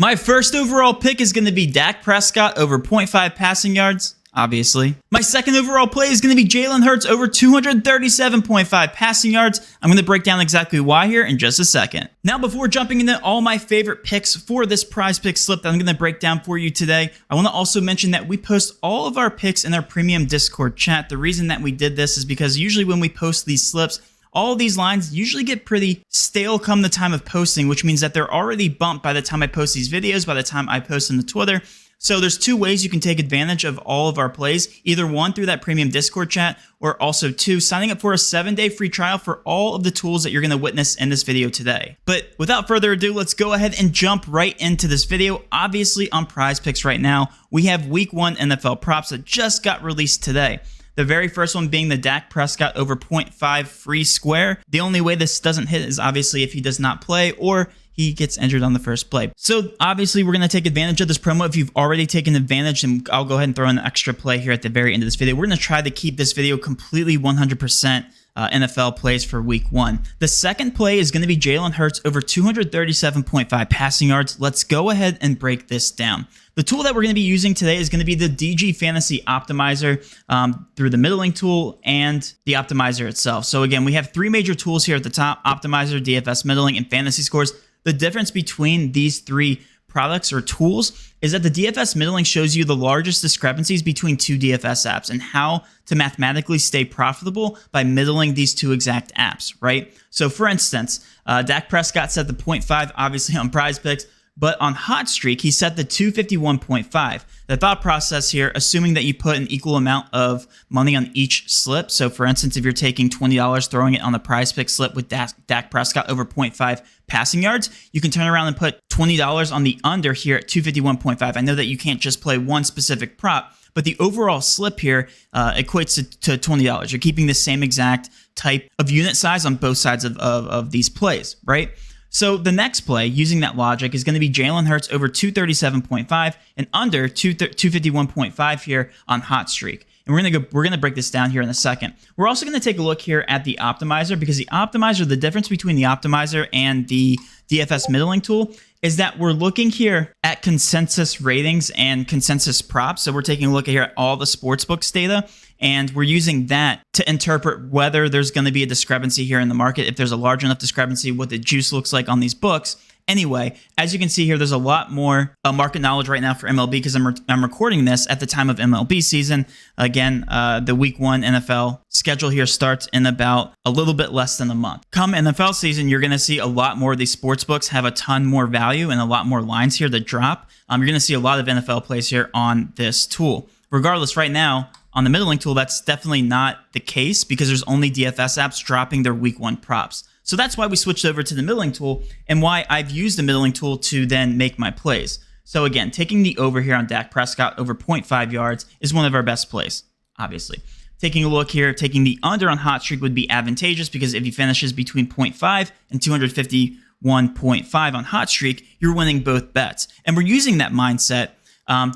My first overall pick is going to be Dak Prescott over 0.5 passing yards, obviously. My second overall play is going to be Jalen Hurts over 237.5 passing yards. I'm going to break down exactly why here in just a second. Now, before jumping into all my favorite picks for this PrizePicks slip that I'm going to break down for you today, I want to also mention that we post all of our picks in our premium Discord chat. The reason that we did this is because usually when we post these slips, all of these lines usually get pretty stale come the time of posting, which means that they're already bumped by the time I post these videos, by the time I post them to Twitter. So there's two ways you can take advantage of all of our plays. Either one, through that premium Discord chat, or also two, signing up for a 7-day free trial for all of the tools that you're going to witness in this video today. But without further ado, let's go ahead and jump right into this video. Obviously on PrizePicks right now, we have Week 1 NFL props that just got released today. The very first one being the Dak Prescott over 0.5 free square. The only way this doesn't hit is obviously if he does not play or he gets injured on the first play. So obviously we're going to take advantage of this promo. If you've already taken advantage, then I'll go ahead and throw in an extra play here at the very end of this video. We're going to try to keep this video completely 100% NFL plays for Week 1. The second play is going to be Jalen Hurts over 237.5 passing yards. Let's go ahead and break this down. The tool that we're going to be using today is going to be the DGFantasy optimizer through the middling tool and the optimizer itself. So again, we have three major tools here at the top: optimizer, DFS middling, and fantasy scores. The difference between these three products or tools is that the DFS middling shows you the largest discrepancies between two DFS apps and how to mathematically stay profitable by middling these two exact apps, right? So for instance, Dak Prescott set the 0.5 obviously on PrizePicks, but on Hot Streak, he set the 251.5. The thought process here, assuming that you put an equal amount of money on each slip. So for instance, if you're taking $20, throwing it on the PrizePicks slip with Dak Prescott over 0.5 passing yards, you can turn around and put $20 on the under here at 251.5. I know that you can't just play one specific prop, but the overall slip here equates to $20. You're keeping the same exact type of unit size on both sides of these plays, right? So the next play, using that logic, is going to be Jalen Hurts over 237.5 and under 251.5 here on Hot Streak. And we're gonna break this down here in a second. We're also going to take a look here at the optimizer, because the optimizer, the difference between the optimizer and the DFS middling tool is that we're looking here at consensus ratings and consensus props. So we're taking a look here at all the sportsbooks data, and we're using that to interpret whether there's going to be a discrepancy here in the market. If there's a large enough discrepancy, what the juice looks like on these books. Anyway, as you can see here, there's a lot more market knowledge right now for MLB, because I'm recording this at the time of MLB season. Again, the Week 1 NFL schedule here starts in about a little bit less than a month. Come NFL season, you're going to see a lot more of these sports books have a ton more value and a lot more lines here that drop. You're going to see a lot of NFL plays here on this tool. Regardless, right now, on the middling tool, that's definitely not the case, because there's only DFS apps dropping their Week 1 props. So that's why we switched over to the middling tool, and why I've used the middling tool to then make my plays. So again, taking the over here on Dak Prescott over 0.5 yards is one of our best plays, obviously. Taking a look here, taking the under on Hot Streak would be advantageous, because if he finishes between 0.5 and 251.5 on Hot Streak, you're winning both bets. And we're using that mindset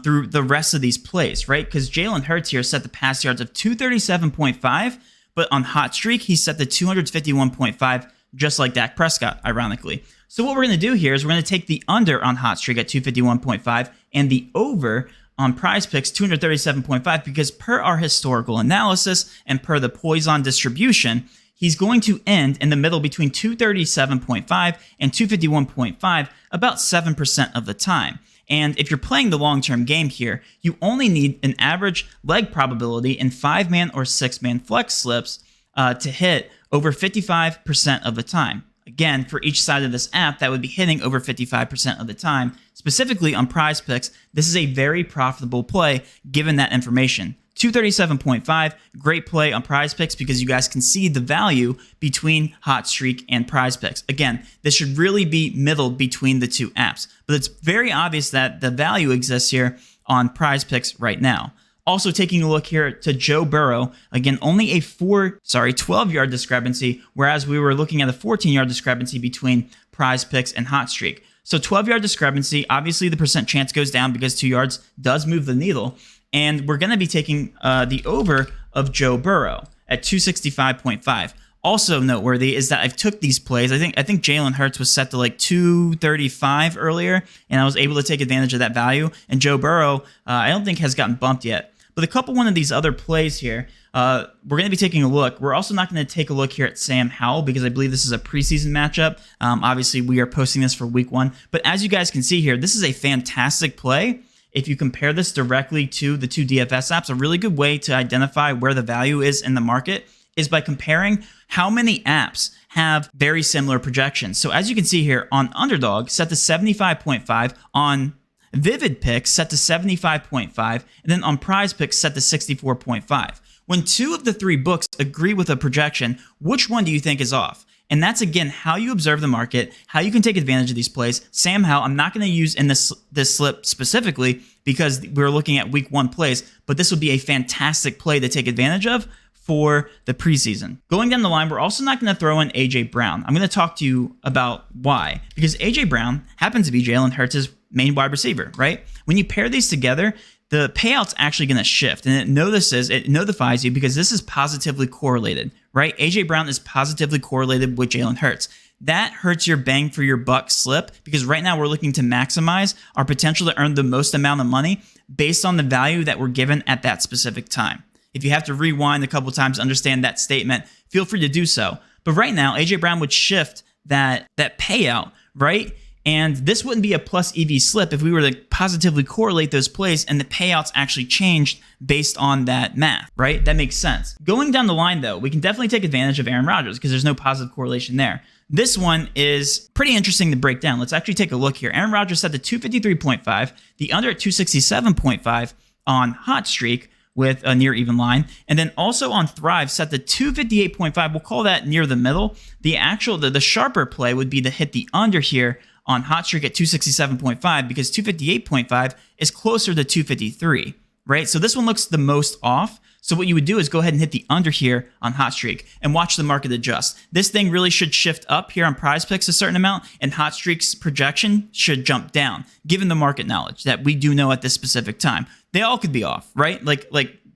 through the rest of these plays, right? Because Jalen Hurts here set the pass yards of 237.5, but on Hot Streak, he set the 251.5, just like Dak Prescott, ironically. So what we're going to do here is we're going to take the under on Hot Streak at 251.5 and the over on PrizePicks 237.5, because per our historical analysis and per the Poison distribution, he's going to end in the middle between 237.5 and 251.5 about 7% of the time. And if you're playing the long-term game here, you only need an average leg probability in 5-man or 6-man flex slips to hit over 55% of the time. Again, for each side of this app, that would be hitting over 55% of the time. Specifically on PrizePicks, this is a very profitable play given that information. 237.5, great play on PrizePicks, because you guys can see the value between Hot Streak and PrizePicks. Again, this should really be middled between the two apps, but it's very obvious that the value exists here on PrizePicks right now. Also taking a look here to Joe Burrow, again, only a 12-yard discrepancy, whereas we were looking at a 14-yard discrepancy between PrizePicks and Hot Streak. So 12-yard discrepancy, obviously the percent chance goes down because 2 yards does move the needle. And we're going to be taking the over of Joe Burrow at 265.5. Also noteworthy is that I've took these plays. I think Jalen Hurts was set to like 235 earlier, and I was able to take advantage of that value. And Joe Burrow, I don't think has gotten bumped yet. But one of these other plays here, we're going to be taking a look. We're also not going to take a look here at Sam Howell because I believe this is a preseason matchup. Obviously, we are posting this for week 1. But as you guys can see here, this is a fantastic play. If you compare this directly to the 2 DFS apps, a really good way to identify where the value is in the market is by comparing how many apps have very similar projections. So as you can see here, on Underdog, set to 75.5, on Vivid Picks set to 75.5, and then on PrizePicks set to 64.5. When 2 of the 3 books agree with a projection, which one do you think is off? And that's, again, how you observe the market, how you can take advantage of these plays. Sam Howell, I'm not going to use in this slip specifically because we're looking at week 1 plays, but this would be a fantastic play to take advantage of for the preseason. Going down the line, we're also not going to throw in A.J. Brown. I'm going to talk to you about why. Because A.J. Brown happens to be Jalen Hurts' main wide receiver, right? When you pair these together, the payout's actually going to shift. And it notifies you because this is positively correlated, right? A.J. Brown is positively correlated with Jalen Hurts. That hurts your bang for your buck slip because right now we're looking to maximize our potential to earn the most amount of money based on the value that we're given at that specific time. If you have to rewind a couple times to understand that statement, feel free to do so. But right now, A.J. Brown would shift that payout, right? And this wouldn't be a plus EV slip if we were to positively correlate those plays and the payouts actually changed based on that math, right? That makes sense. Going down the line, though, we can definitely take advantage of Aaron Rodgers because there's no positive correlation there. This one is pretty interesting to break down. Let's actually take a look here. Aaron Rodgers set to 253.5, the under at 267.5 on Hot Streak, with a near even line. And then also on Thrive set to 258.5. We'll call that near the middle. The sharper play would be to hit the under here on Hot Streak at 267.5 because 258.5 is closer to 253, right? So this one looks the most off. So what you would do is go ahead and hit the under here on Hot Streak and watch the market adjust. This thing really should shift up here on PrizePicks a certain amount, and Hot Streak's projection should jump down, given the market knowledge that we do know at this specific time. They all could be off, right? Like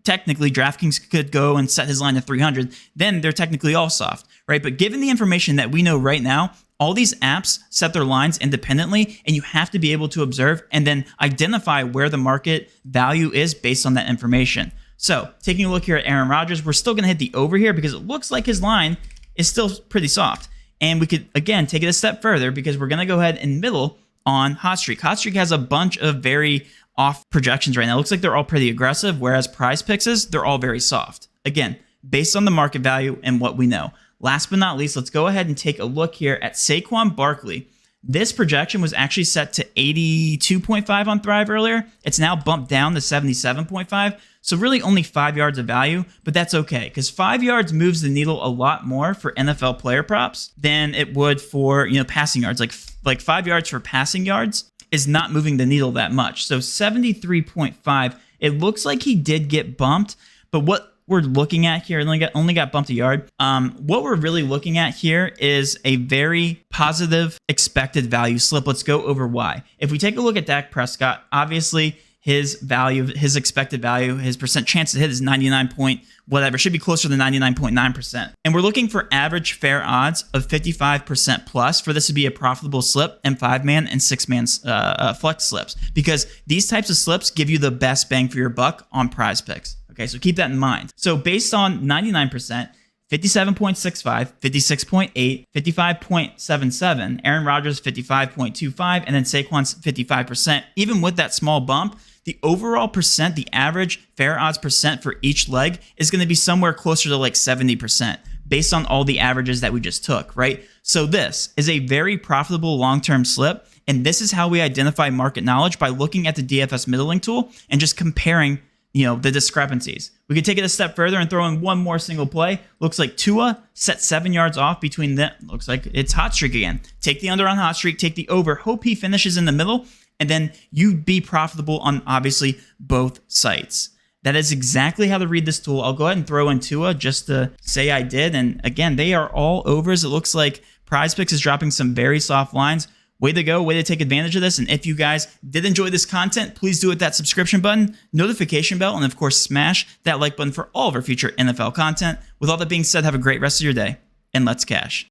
technically, DraftKings could go and set his line to 300. Then they're technically all soft, right? But given the information that we know right now, all these apps set their lines independently, and you have to be able to observe and then identify where the market value is based on that information. So, taking a look here at Aaron Rodgers, we're still going to hit the over here because it looks like his line is still pretty soft. And we could, again, take it a step further because we're going to go ahead and middle on Hot Streak. Hot Streak has a bunch of very off projections right now. It looks like they're all pretty aggressive, whereas PrizePicks is, they're all very soft. Again, based on the market value and what we know. Last but not least, let's go ahead and take a look here at Saquon Barkley. This projection was actually set to 82.5 on Thrive earlier. It's now bumped down to 77.5. So really only 5 yards of value, but that's okay because 5 yards moves the needle a lot more for NFL player props than it would for, passing yards. Like 5 yards for passing yards is not moving the needle that much. So 73.5, it looks like he did get bumped, but what we're looking at here, only got bumped a yard. What we're really looking at here is a very positive expected value slip. Let's go over why. If we take a look at Dak Prescott, obviously his value, his expected value, his percent chance to hit is 99 point whatever, should be closer to 99.9%. And we're looking for average fair odds of 55% plus for this to be a profitable slip and 5-man and 6-man flex slips because these types of slips give you the best bang for your buck on PrizePicks. Okay, so keep that in mind. So based on 99%, 57.65, 56.8, 55.77, Aaron Rodgers 55.25, and then Saquon's 55%. Even with that small bump, the overall percent, the average fair odds percent for each leg is going to be somewhere closer to like 70% based on all the averages that we just took, right? So this is a very profitable long-term slip, and this is how we identify market knowledge by looking at the DFS middling tool and just comparing the discrepancies. We could take it a step further and throw in one more single play. Looks like Tua set 7 yards off between them. Looks like it's Hot Streak again. Take the under on Hot Streak, take the over. Hope he finishes in the middle, and then you'd be profitable on obviously both sites. That is exactly how to read this tool. I'll go ahead and throw in Tua just to say I did. And again, they are all overs. It looks like PrizePicks is dropping some very soft lines. Way to go, way to take advantage of this. And if you guys did enjoy this content, please do hit that subscription button, notification bell, and of course, smash that like button for all of our future NFL content. With all that being said, have a great rest of your day. and let's cash.